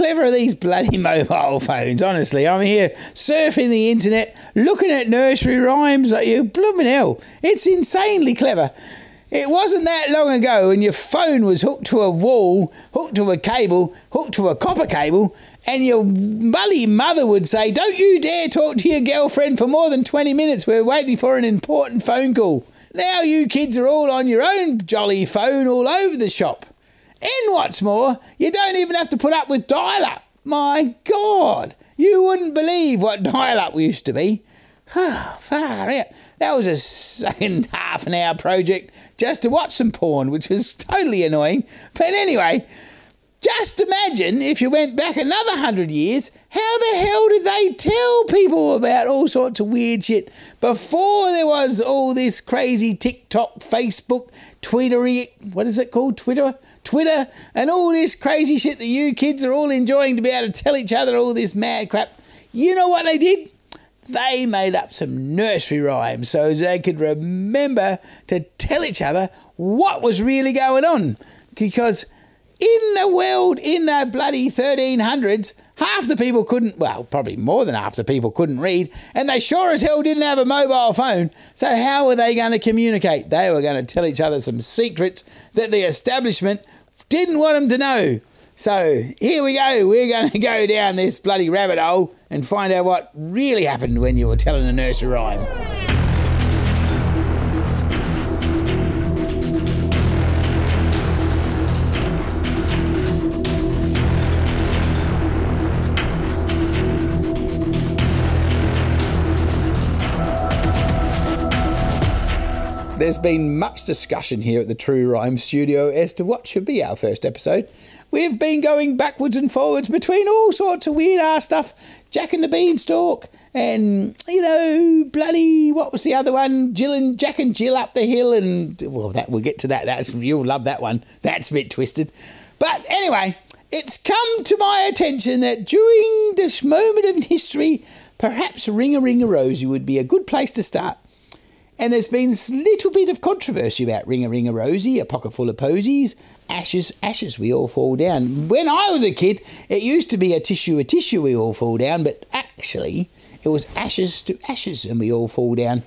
clever are these bloody mobile phones? Honestly, I'm here surfing the internet, looking at nursery rhymes like you blooming hell. It's insanely clever. It wasn't that long ago when your phone was hooked to a wall, hooked to a cable, hooked to a copper cable, and your bloody mother would say, "Don't you dare talk to your girlfriend for more than 20 minutes. We're waiting for an important phone call." Now you kids are all on your own jolly phone all over the shop. And what's more, you don't even have to put up with dial-up. My God, you wouldn't believe what dial-up used to be. Far out. That was a second half an hour project just to watch some porn, which was totally annoying. But anyway, just imagine if you went back another 100 years, how the hell did they tell people about all sorts of weird shit before there was all this crazy TikTok, Facebook, Twittery, what is it called? Twitter, and all this crazy shit that you kids are all enjoying to be able to tell each other all this mad crap. You know what they did? They made up some nursery rhymes so they could remember to tell each other what was really going on. Because in the world, in the bloody 1300s, half the people couldn't, well, probably more than half the people couldn't read, and they sure as hell didn't have a mobile phone. So how were they going to communicate? They were going to tell each other some secrets that the establishment didn't want them to know. So here we go. We're going to go down this bloody rabbit hole and find out what really happened when you were telling a nursery rhyme. There's been much discussion here at the True Rhyme Studio as to what should be our first episode. We've been going backwards and forwards between all sorts of weird-ass stuff. Jack and the Beanstalk and, you know, bloody, what was the other one? Jack and Jill up the hill and, well, we'll get to that. You'll love that one. That's a bit twisted. But anyway, it's come to my attention that during this moment of history, perhaps Ring Around the Rosie would be a good place to start. And there's been a little bit of controversy about Ring Around the Rosie, a pocket full of posies, ashes, we all fall down. When I was a kid, it used to be a tissue, we all fall down, but actually it was ashes to ashes and we all fall down,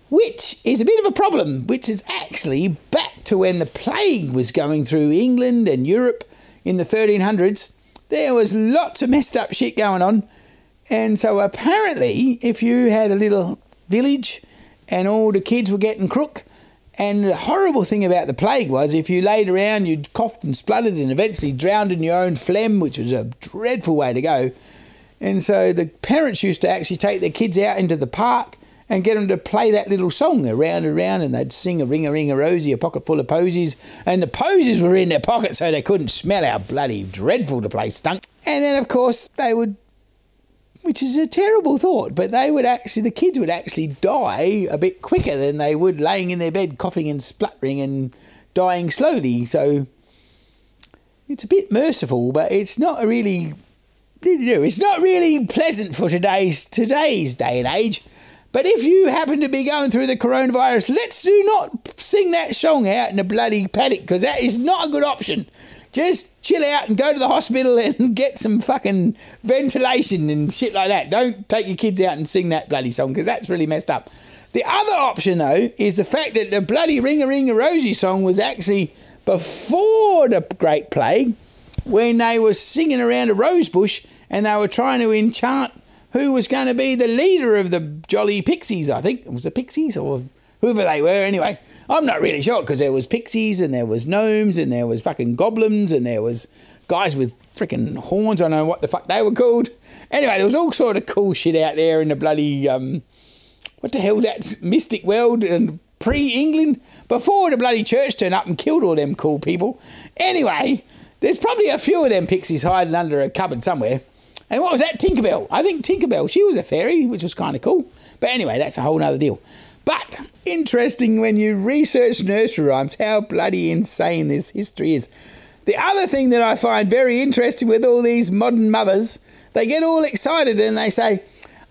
which is a bit of a problem, which is actually back to when the plague was going through England and Europe in the 1300s. There was lots of messed up shit going on. And so apparently if you had a little village and all the kids were getting crook. And the horrible thing about the plague was if you laid around, you'd coughed and spluttered and eventually drowned in your own phlegm, which was a dreadful way to go. And so the parents used to actually take their kids out into the park and get them to play that little song around and around, and they'd sing a ring a Rosie, a pocket full of posies. And the posies were in their pocket so they couldn't smell how bloody dreadful the place stunk. And then, of course, they would, which is a terrible thought, but the kids would actually die a bit quicker than they would laying in their bed coughing and spluttering and dying slowly. So it's a bit merciful, but it's not really pleasant for today's day and age. But if you happen to be going through the coronavirus, let's do not sing that song out in a bloody paddock, because that is not a good option. Just chill out and go to the hospital and get some fucking ventilation and shit like that. Don't take your kids out and sing that bloody song, because that's really messed up. The other option, though, is the fact that the bloody Ring Around the Rosie song was actually before the Great Plague, when they were singing around a rose bush and they were trying to enchant who was going to be the leader of the Jolly Pixies, I think. Was it Pixies or whoever they were? Anyway, I'm not really sure, because there was pixies and there was gnomes and there was fucking goblins and there was guys with freaking horns. I don't know what the fuck they were called. Anyway, there was all sort of cool shit out there in the bloody, what the hell, that's Mystic World and pre-England, before the bloody church turned up and killed all them cool people. Anyway, there's probably a few of them pixies hiding under a cupboard somewhere. And what was that? Tinkerbell. I think Tinkerbell, she was a fairy, which was kind of cool. But anyway, that's a whole nother deal. But interesting when you research nursery rhymes, how bloody insane this history is. The other thing that I find very interesting with all these modern mothers, they get all excited and they say,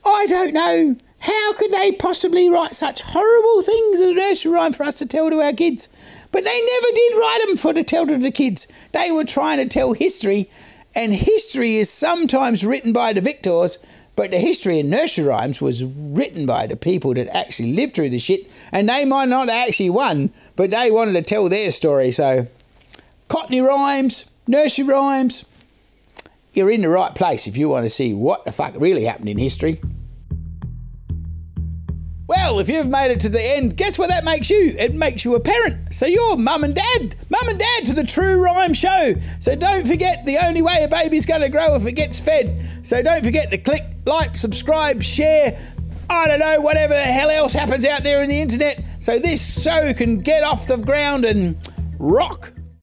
I don't know, how could they possibly write such horrible things as a nursery rhyme for us to tell to our kids? But they never did write them to tell to the kids. They were trying to tell history, and history is sometimes written by the victors, but the history in nursery rhymes was written by the people that actually lived through the shit, and they might not have actually won, but they wanted to tell their story. So, Cockney rhymes, nursery rhymes, you're in the right place if you want to see what the fuck really happened in history. Well, if you've made it to the end, guess what that makes you? It makes you a parent. So you're mum and dad to the True Rhyme Show. So don't forget, the only way a baby's going to grow if it gets fed. So don't forget to click, like, subscribe, share, I don't know, whatever the hell else happens out there in the internet, so this show can get off the ground and rock.